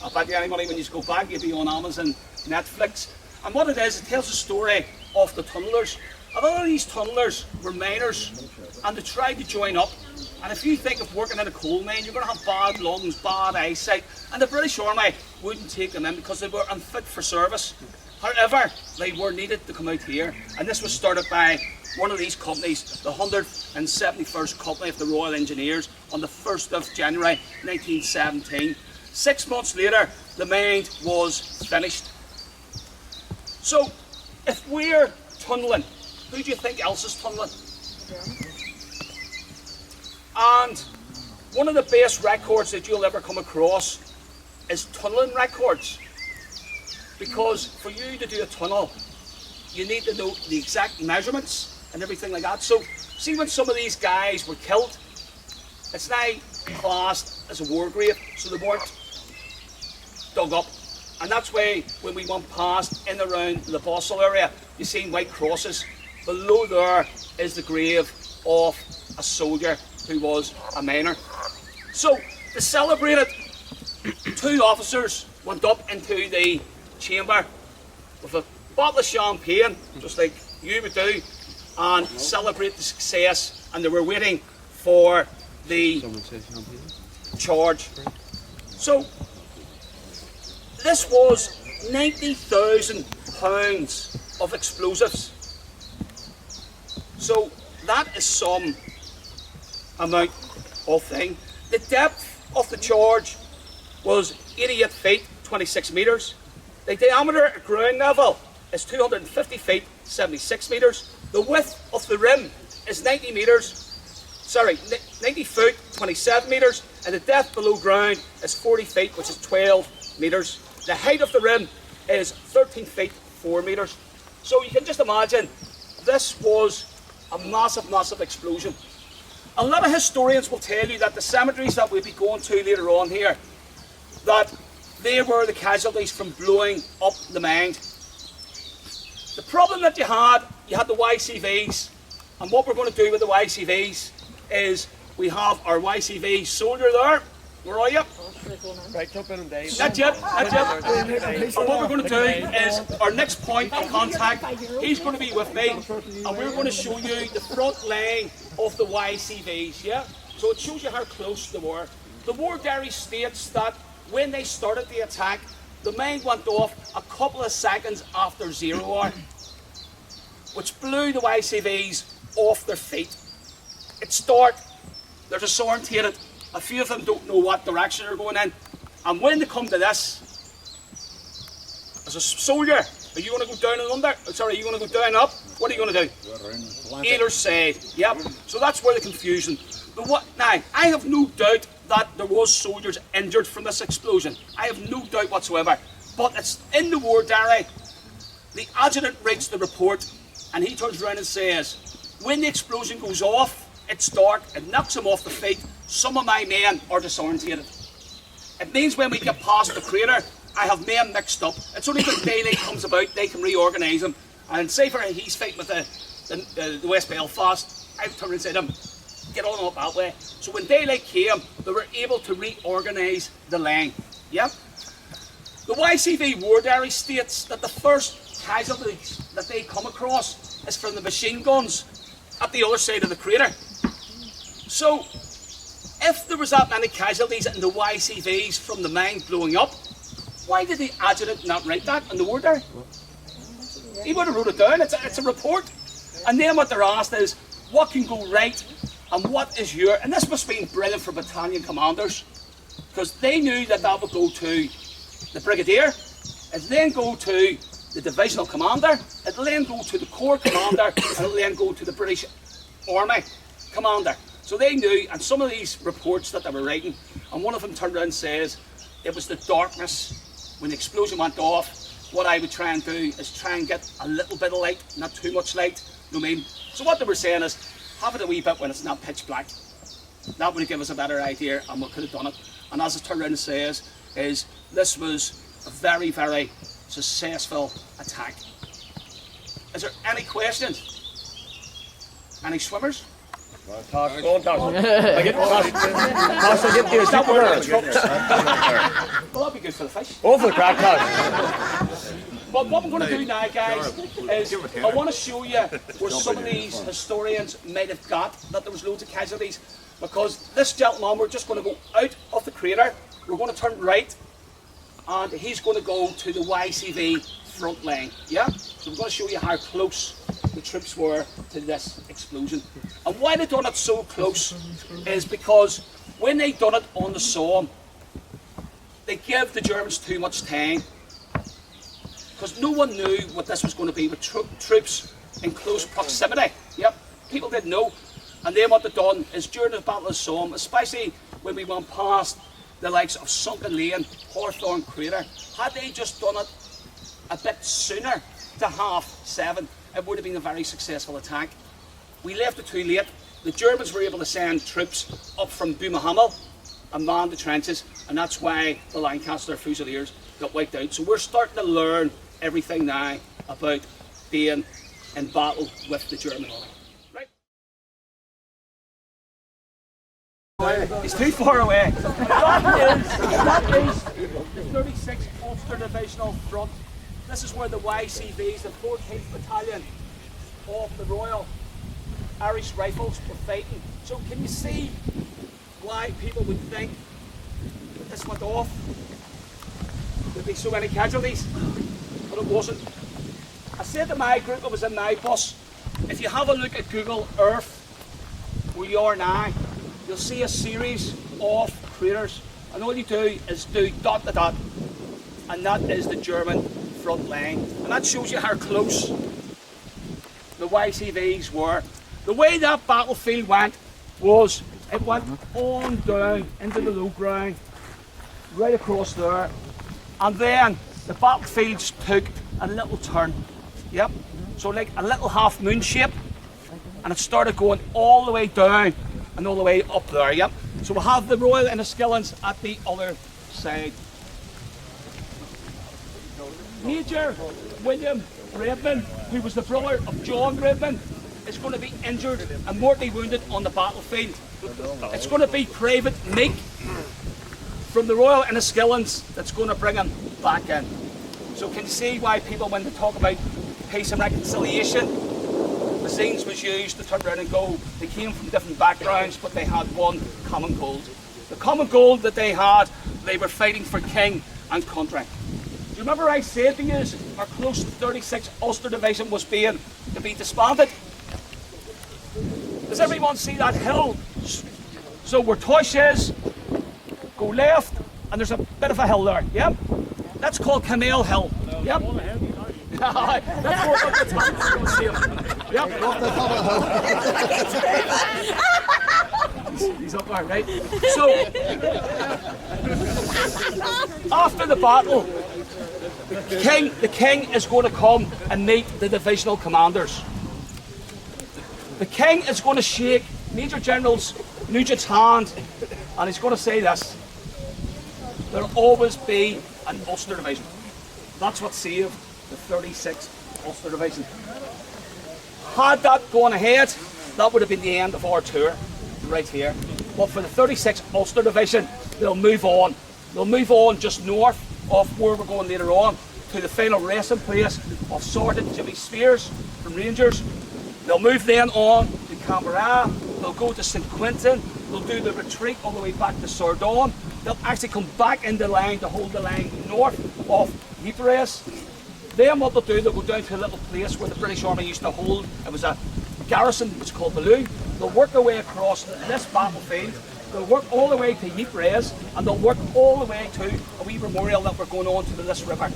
I'll bet you any money when you go back, you'll be on Amazon, Netflix. And what it is, it tells the story of the tunnellers. A lot of these tunnellers were miners, and they tried to join up. And if you think of working in a coal mine, you're going to have bad lungs, bad eyesight. And the British Army wouldn't take them in because they were unfit for service. However, they were needed to come out here. And this was started by one of these companies, the 171st Company of the Royal Engineers, on the 1st of January 1917. 6 months later, the mine was finished. So, if we're tunnelling, who do you think else is tunnelling? And one of the best records that you'll ever come across is tunnelling records. Because for you to do a tunnel, you need to know the exact measurements and everything like that. So, see when some of these guys were killed, it's now classed as a war grave, so they weren't dug up. And that's why when we went past in around the Boston area, you see white crosses. Below there is the grave of a soldier who was a miner. So, to celebrate it, 2 officers went up into the chamber with a bottle of champagne, just like you would do, and celebrate the success. And they were waiting for the charge. So, this was 90,000 pounds of explosives. So that is some amount of thing. The depth of the charge was 88 feet, 26 metres. The diameter at ground level is 250 feet, 76 metres. The width of the rim is 90 foot, 27 metres. And the depth below ground is 40 feet, which is 12 metres. The height of the rim is 13 feet 4 metres. So you can just imagine this was a massive, massive explosion. A lot of historians will tell you that the cemeteries that we'll be going to later on here, that they were the casualties from blowing up the mine. The problem that you had the YCVs, and what we're going to do with the YCVs is we have our YCV soldier there. Where are you? Right, jump in and Dave. Not yet, not yet. And what we're going to do is our next point of contact, he's going to be with me, and we're going to show you the front line of the YCVs, yeah? So it shows you how close they were. The war diary states that when they started the attack, the mine went off a couple of seconds after 0 hour, which blew the YCVs off their feet. It's dark, they're disorientated. A few of them don't know what direction they're going in. And when they come to this, as a soldier, are you going to go down and under? Sorry, are you going to go down and up? What are you going to do? Either side. Yep. So that's where the confusion. Now, I have no doubt that there was soldiers injured from this explosion. I have no doubt whatsoever. But it's in the war diary. The adjutant reads the report, and he turns around and says, when the explosion goes off, it's dark, it knocks them off the feet. Some of my men are disorientated. It means when we get past the crater, I have men mixed up. It's only when daylight comes about, they can reorganise them. And say for he's fighting with the West Belfast, I've turned and said to him, get on up that way. So when daylight came, they were able to reorganise the line. Yeah? The YCV war diary states that the first casualties that they come across is from the machine guns at the other side of the crater. So, if there was that many casualties in the YCVs from the mine blowing up, why did the adjutant not write that in the war diary? He would have wrote it down, it's a report. And then what they're asked is, what can go right and what is your... And this must have been brilliant for battalion commanders, because they knew that that would go to the brigadier, it then go to the divisional commander, it'll then go to the corps commander, and it'll then go to the British Army commander. So they knew, and some of these reports that they were writing, and one of them turned around and says, it was the darkness, when the explosion went off, what I would try and do is try and get a little bit of light, not too much light, you know what I mean? So what they were saying is, have it a wee bit when it's not pitch black. That would give us a better idea, and we could have done it. And as it turned around and says, is this was a very, very successful attack. Is there any questions? Any swimmers? Toss. Go on, toss. I get toss. Toss, I get you. Stop there. Well, that'd be good for the fish. Go for the crack, toss. But what I'm going to do now, guys, is I want to show you where some of these historians might have got that there was loads of casualties. Because this gentleman, we're just going to go out of the crater, we're going to turn right, and he's going to go to the YCV front line. Yeah? So I'm going to show you how close the troops were to this explosion. And why they done it so close is because when they done it on the Somme, they gave the Germans too much time. Because no one knew what this was going to be with troops in close proximity. Yep, people didn't know. And then what they done is during the Battle of Somme, especially when we went past the likes of Sunken Lane, Hawthorne Crater, had they just done it a bit sooner to 7:30, it would have been a very successful attack. We left it too late. The Germans were able to send troops up from Beaumont and man the trenches, and that's why the Lancaster Fusiliers got wiped out. So we're starting to learn everything now about being in battle with the German army. Right? He's too far away. That is the 36th Ulster Divisional Front. This is where the YCVs, the 14th Battalion of the Royal Irish Rifles, were fighting. So can you see why people would think that this went off? There'd be so many casualties, but it wasn't. I said to my group that was in my bus, if you have a look at Google Earth, where you are now, you'll see a series of craters, and all you do is do dot to dot, and that is the German front line, and that shows you how close the YCVs were. The way that battlefield went was it went on down into the low ground, right across there, and then the battlefields took a little turn. Yep. So like a little half moon shape, and it started going all the way down and all the way up there. Yep. So we have the Royal Enniskillens at the other side. Major William Redmond, who was the brother of John Redmond, is going to be injured and mortally wounded on the battlefield. It's going to be Private Meek from the Royal Enniskillens that's going to bring him back in. So can you see why people, when they talk about peace and reconciliation, Messines was used to turn around and go, they came from different backgrounds, but they had one common goal. The common goal that they had, they were fighting for king and country. Do you remember I said to you, our close 36 Ulster Division was being to be disbanded? Does everyone see that hill? So where Tosh is, go left, and there's a bit of a hill there, yep? That's called Camille Hill, yep? That's more up the top, you see him. Yep. He's up there, right? So, after the battle, the king is going to come and meet the divisional commanders. The king is going to shake Major General Nugent's hand, and he's going to say this: there'll always be an Ulster Division. That's what saved the 36th Ulster Division. Had that gone ahead, that would have been the end of our tour, right here. But for the 36th Ulster Division, they'll move on. They'll move on just north of where we're going later on, to the final resting place of Sergeant Jimmy Spears from Rangers. They'll move then on to Canberra, they'll go to St Quentin, they'll do the retreat all the way back to Sardon. They'll actually come back in the line to hold the line north of Ypres. Then what they'll do, they'll go down to a little place where the British Army used to hold. It was a garrison, it was called Ballou. They'll work their way across this battlefield. They'll work all the way to Ypres, and they'll work all the way to a wee memorial that we're going on to the Lys River.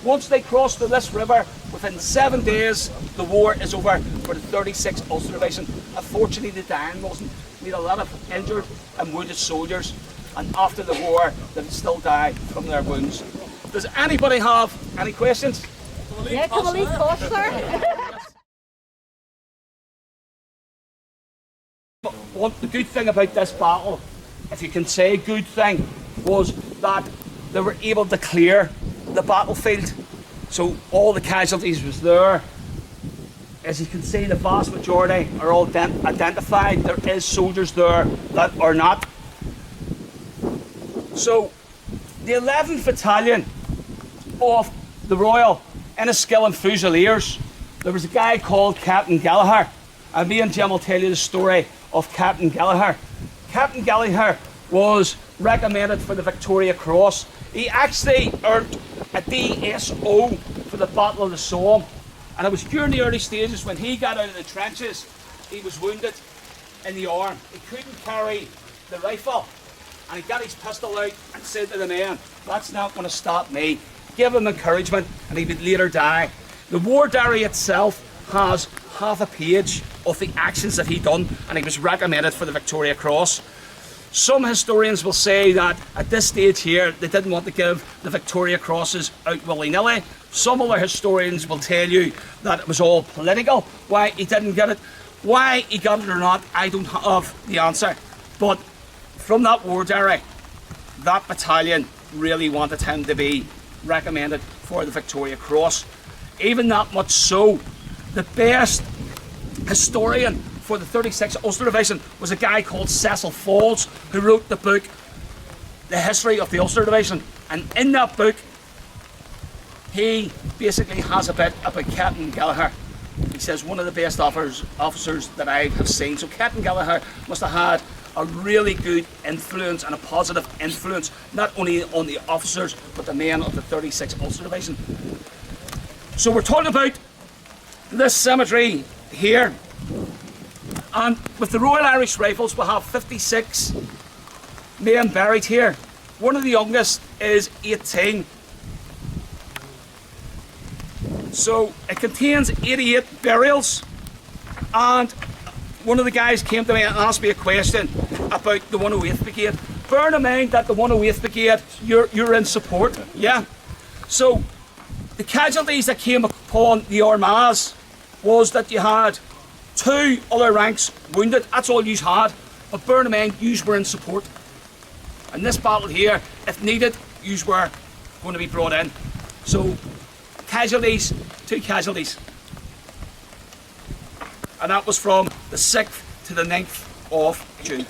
Once they cross the Lys River, within 7 days, the war is over for the 36th Ulster Division. Unfortunately, the dying wasn't. We had a lot of injured and wounded soldiers, and after the war, they still die from their wounds. Does anybody have any questions? Yeah, can we leave Ulster? The good thing about this battle, if you can say good thing, was that they were able to clear the battlefield. So all the casualties was there. As you can see, the vast majority are all identified. There is soldiers there that are not. So the 11th Battalion of the Royal Enniskillen Fusiliers, there was a guy called Captain Gallagher, and me and Jim will tell you the story of Captain Gallagher. Captain Gallagher was recommended for the Victoria Cross. He actually earned a DSO for the Battle of the Somme, and it was during the early stages when he got out of the trenches, he was wounded in the arm. He couldn't carry the rifle, and he got his pistol out and said to the men, "That's not going to stop me." Give him encouragement, and he would later die. The war diary itself has half a page of the actions that he done, and he was recommended for the Victoria Cross. Some historians will say that at this stage here, they didn't want to give the Victoria Crosses out willy-nilly. Some other historians will tell you that it was all political, why he didn't get it. Why he got it or not, I don't have the answer. But from that war diary, that battalion really wanted him to be recommended for the Victoria Cross. Even that much so, the best historian for the 36th Ulster Division was a guy called Cecil Falls, who wrote the book The History of the Ulster Division, and in that book he basically has a bit about Captain Gallagher. He says one of the best officers that I have seen. So Captain Gallagher must have had a really good influence and a positive influence, not only on the officers but the men of the 36th Ulster Division. So we're talking about this cemetery here, and with the Royal Irish Rifles we have 56 men buried here. One of the youngest is 18. So it contains 88 burials, and one of the guys came to me and asked me a question about the 108th Brigade. Bear in mind that the 108th Brigade, you're in support, yeah? So the casualties that came upon the Armagh was that you had 2 other ranks wounded. That's all you had. But bear in mind, you were in support. And this battle here, if needed, you were going to be brought in. So casualties, 2 casualties. And that was from the 6th to the 9th of June.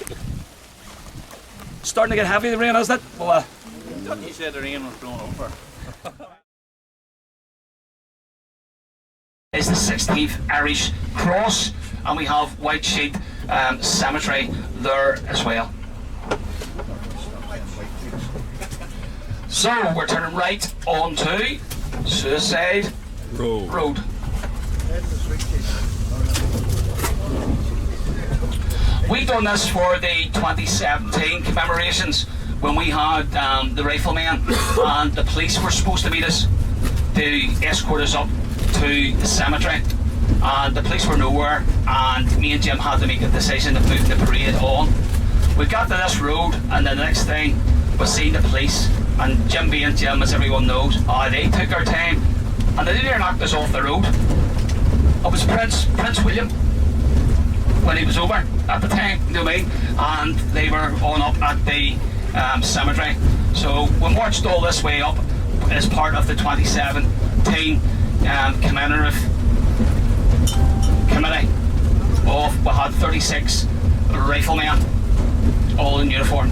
Starting to get heavy, the rain, isn't it? Well, You said the rain was blowing over. Is the 16th Irish Cross, and we have Wytschaete Cemetery there as well. So we're turning right onto Suicide Road. We done this for the 2017 commemorations when we had the riflemen and the police were supposed to meet us to escort us up to the cemetery, and the police were nowhere, and me and Jim had to make a decision to move the parade on. We got to this road, and the next thing was seeing the police, and Jim being Jim, as everyone knows, they took our time and they nearly knocked us off the road. It was Prince William when he was over at the time, you know what I mean? And they were on up at the cemetery. So we marched all this way up as part of the 2017 commemorative committee. We had 36 riflemen, all in uniform.